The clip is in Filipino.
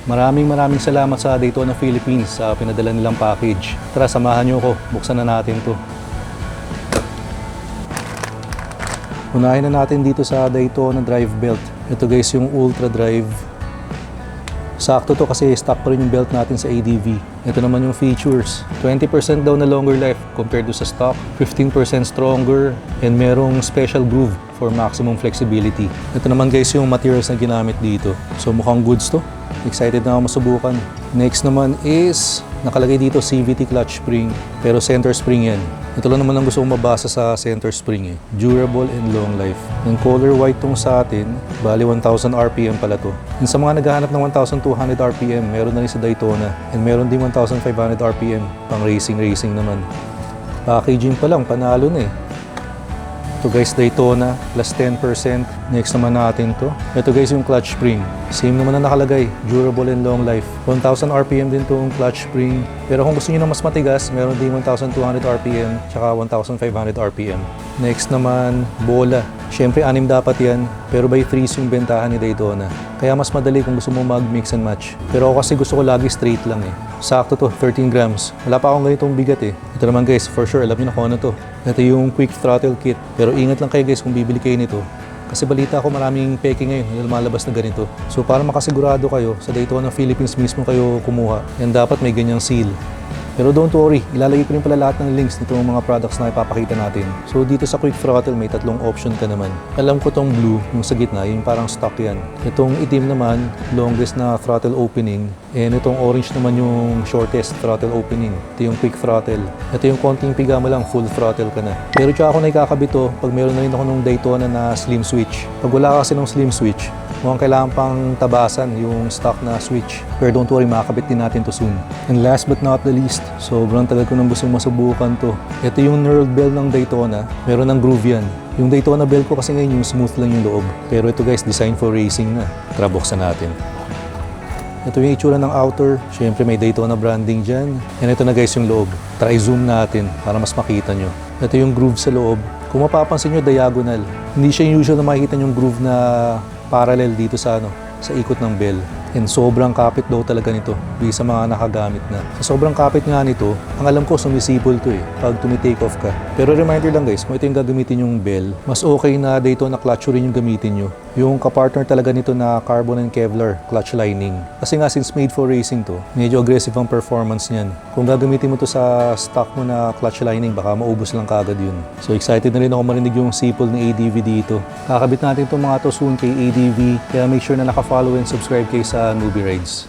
Maraming salamat sa Daytona Philippines sa pinadala nilang package. Tara, samahan niyo ako. Buksan na natin to. Unahin na natin dito sa Daytona drive belt. Ito guys yung Ultra Drive. Sakto to kasi stock pa rin yung belt natin sa ADV. Ito naman yung features. 20% daw na longer life compared to sa stock. 15% stronger and merong special groove for maximum flexibility. Ito naman guys yung materials na ginamit dito. So mukhang goods to. Excited na ako masubukan. Next naman is nakalagay dito CVT clutch spring pero center spring yan. Ito lang naman ang gusto kong mabasa sa center spring eh. Durable and long life. Yung color white tong sa atin, bali 1,000 RPM pala to. Yung sa mga naghahanap ng 1,200 RPM, meron na rin sa Daytona. And meron din 1,500 RPM, pang racing naman. Packaging pa lang, panalo na eh. Ito guys, Daytona, plus 10%. Next naman natin to. Ito guys yung clutch spring. Same naman na nakalagay, durable and long life. 1,000 RPM din tong clutch spring. Pero kung gusto niyo na mas matigas, meron din 1,200 RPM tsaka 1,500 RPM. Next naman, bola. Siyempre, 6 dapat yan, pero by 3 yung bentahan ni Daytona. Kaya mas madali kung gusto mo mag-mix and match. Pero ako kasi gusto ko lagi straight lang eh. Sakto to, 13 grams. Wala pa akong ganitong bigat eh. Ito naman guys, for sure, alam niyo na kung ano to. Ito yung quick throttle kit. Pero ingat lang kayo guys kung bibili kayo nito. Kasi balita ko maraming peke ngayon na lumalabas na ganito. So para makasigurado kayo, sa Daytona Philippines mismo kayo kumuha. Yan dapat may ganyang seal. Pero don't worry, ilalagay ko rin pala lahat ng links nitong mga products na ipapakita natin. So dito sa quick throttle may 3 option ka naman. Alam ko tong blue, yung sa gitna, yung parang stock yan. Itong itim naman, longest na throttle opening. And itong orange naman yung shortest throttle opening. Ito yung quick throttle. Ito yung konting piga mo lang, full throttle ka na. Pero tsaka ako na ikakabit to pag meron na rin ako nung Daytona na slim switch. Pag wala kasi nung slim switch, mukhang kailangan pang tabasan yung stock na switch. Pero don't worry, makakabit din natin to soon. And last but not the least, sobrang tagal ko nang gusto masubukan to. Ito yung knurled bell ng Daytona. Meron ng groove yan. Yung Daytona bell ko kasi ngayon yung smooth lang yung loob. Pero ito guys, designed for racing na. Tara, buksan natin. Ito yung itsura ng outer. Siyempre may Daytona branding dyan. And ito na guys yung loob. Try zoom natin para mas makita nyo. Ito yung groove sa loob. Kung mapapansin nyo, diagonal. Hindi siya yung usual na makikita yung groove na parallel dito sa sa ikot ng bell. And sobrang kapit daw talaga nito sa mga nakagamit na. Sa sobrang kapit nga nito, ang alam ko sumisipol to eh pag tumi-take off ka. Pero reminder lang guys, kung ito yung gagamitin yung bell, mas okay na Daytona clutch rin yung gamitin nyo. Yung kapartner talaga nito na carbon and Kevlar clutch lining. Kasi nga since made for racing to, medyo aggressive ang performance niyan. Kung gagamitin mo to sa stock mo na clutch lining, baka maubos lang kagad yun. So excited na rin ako marinig yung sipol ng ADV dito. Kakabit natin itong mga to soon kay ADV, kaya make sure na naka-follow and subscribe kayo sa Newbie Rides.